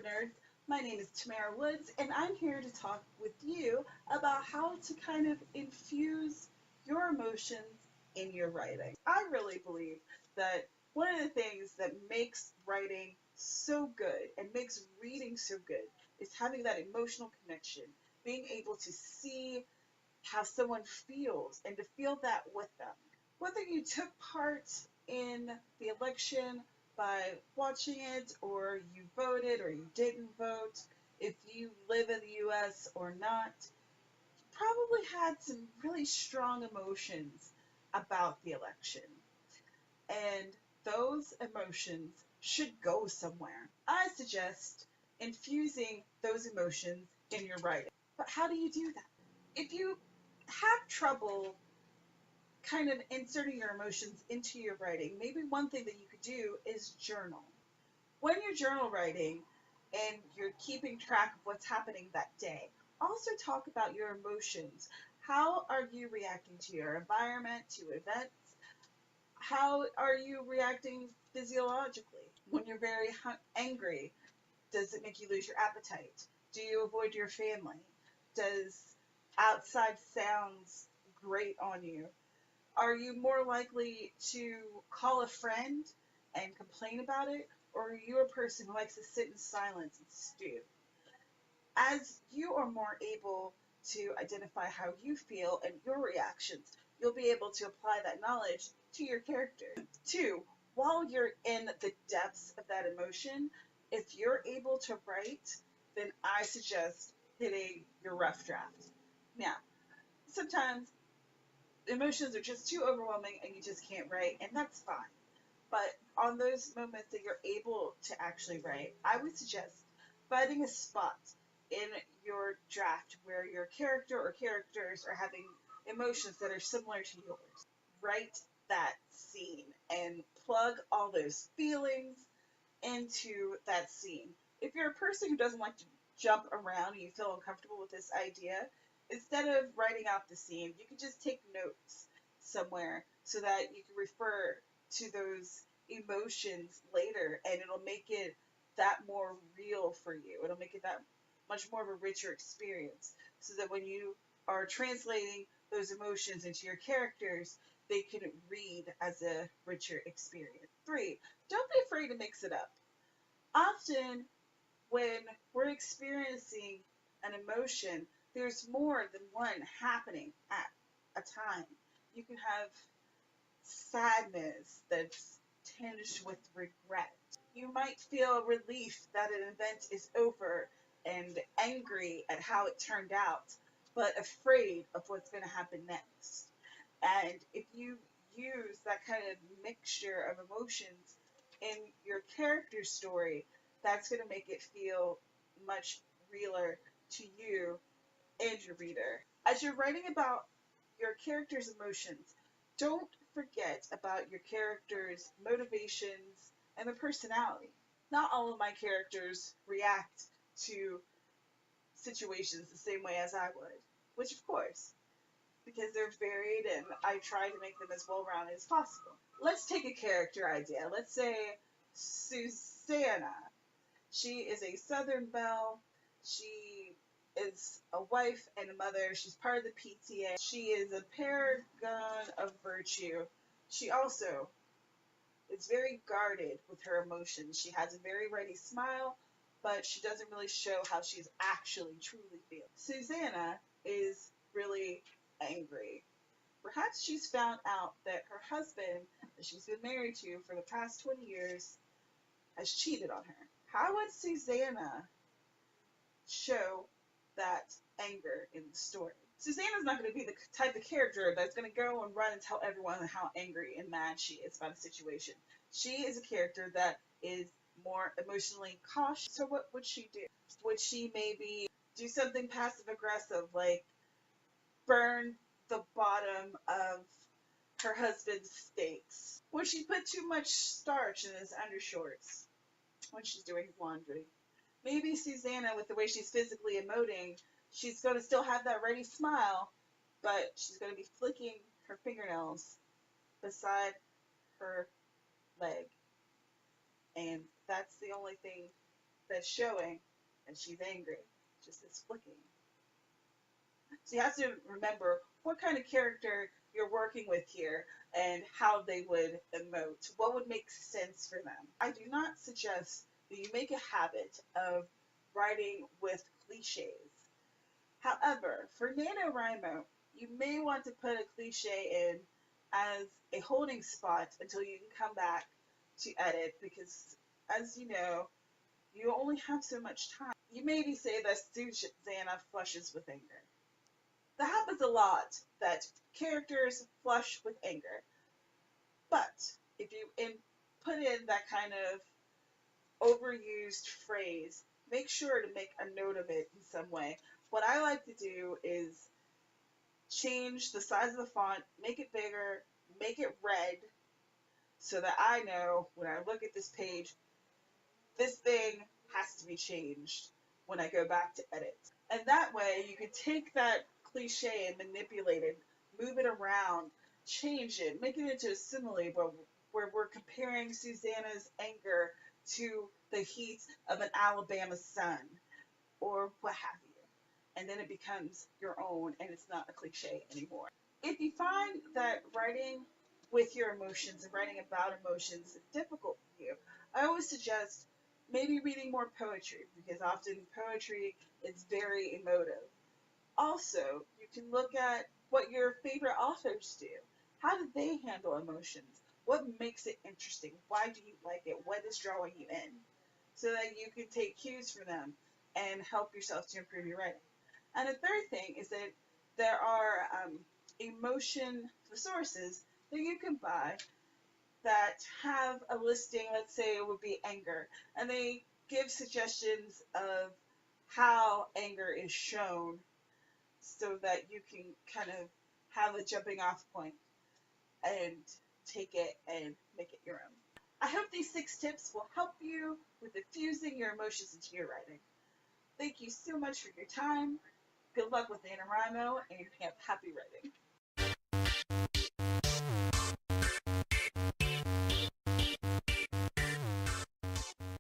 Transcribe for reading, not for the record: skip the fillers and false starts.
WordNerds. My name is Tamara Woods, and I'm here to talk with you about how to kind of infuse your emotions in your writing. I really believe that one of the things that makes writing so good and makes reading so good is having that emotional connection, being able to see how someone feels and to feel that with them. Whether you took part in the election by watching it, or you voted, or you didn't vote, if you live in the US or not, you probably had some really strong emotions about the election. And those emotions should go somewhere. I suggest infusing those emotions in your writing. But how do you do that? If you have trouble kind of inserting your emotions into your writing, maybe one thing that you could do is journal. When you're journal writing and you're keeping track of what's happening that day, also talk about your emotions. How are you reacting to your environment, to events? How are you reacting physiologically? When you're very angry, does it make you lose your appetite? Do you avoid your family? Does outside sounds grate on you? Are you more likely to call a friend and complain about it, or are you a person who likes to sit in silence and stew? As you are more able to identify how you feel and your reactions, you'll be able to apply that knowledge to your character. Two, while you're in the depths of that emotion, if you're able to write, then I suggest hitting your rough draft. Now, sometimes emotions are just too overwhelming and you just can't write, and that's fine. But on those moments that you're able to actually write, I would suggest finding a spot in your draft where your character or characters are having emotions that are similar to yours. Write that scene and plug all those feelings into that scene. If you're a person who doesn't like to jump around and you feel uncomfortable with this idea, instead of writing out the scene, you can just take notes somewhere so that you can refer to those emotions later, and it'll make it that more real for you. It'll make it that much more of a richer experience, so that when you are translating those emotions into your characters, they can read as a richer experience. Three, don't be afraid to mix it up. Often, when we're experiencing an emotion, there's more than one happening at a time. You can have sadness that's tinged with regret. You might feel relief that an event is over and angry at how it turned out, but afraid of what's going to happen next. And if you use that kind of mixture of emotions in your character story, that's going to make it feel much realer to you and your reader. As you're writing about your character's emotions, don't forget about your character's motivations and their personality. Not all of my characters react to situations the same way as I would, which of course, because they're varied and I try to make them as well-rounded as possible. Let's take a character idea. Let's say Susanna. She is a Southern belle. She is a wife and a mother. She's part of the PTA. She is a paragon of virtue. She also is very guarded with her emotions. She has a very ready smile, but she doesn't really show how she's actually truly feeling. Susanna is really angry. Perhaps she's found out that her husband, that she's been married to for the past 20 years, has cheated on her. How would Susanna show that anger in the story? Susanna's not going to be the type of character that's going to go and run and tell everyone how angry and mad she is about a situation. She is a character that is more emotionally cautious. So what would she do? Would she maybe do something passive aggressive, like burn the bottom of her husband's steaks? Would she put too much starch in his undershorts when she's doing his laundry? Maybe Susanna, with the way she's physically emoting, she's going to still have that ready smile, but she's going to be flicking her fingernails beside her leg. And that's the only thing that's showing that she's angry, just as flicking. So you have to remember what kind of character you're working with here and how they would emote. What would make sense for them? I do not suggest that you make a habit of writing with cliches. However, for NaNoWriMo, you may want to put a cliche in as a holding spot until you can come back to edit because, as you know, you only have so much time. You maybe say that Susanna flushes with anger. That happens a lot, that characters flush with anger. But if you put in that kind of overused phrase, make sure to make a note of it in some way. What I like to do is change the size of the font, make it bigger, make it red, so that I know when I look at this page, this thing has to be changed when I go back to edit. And that way you can take that cliche and manipulate it, move it around, change it, make it into a simile where we're comparing Susanna's anger to the heat of an Alabama sun or what have you. And then it becomes your own and it's not a cliche anymore. If you find that writing with your emotions and writing about emotions is difficult for you, I always suggest maybe reading more poetry because often poetry is very emotive. Also, you can look at what your favorite authors do. How do they handle emotions? What makes it interesting? Why do you like it? What is drawing you in? So that you can take cues from them and help yourself to improve your writing. And the third thing is that there are emotion resources that you can buy that have a listing, let's say it would be anger, and they give suggestions of how anger is shown so that you can kind of have a jumping off point and take it and make it your own. I hope these 6 tips will help you with infusing your emotions into your writing. Thank you so much for your time. Good luck with NaNoWriMo and have happy writing.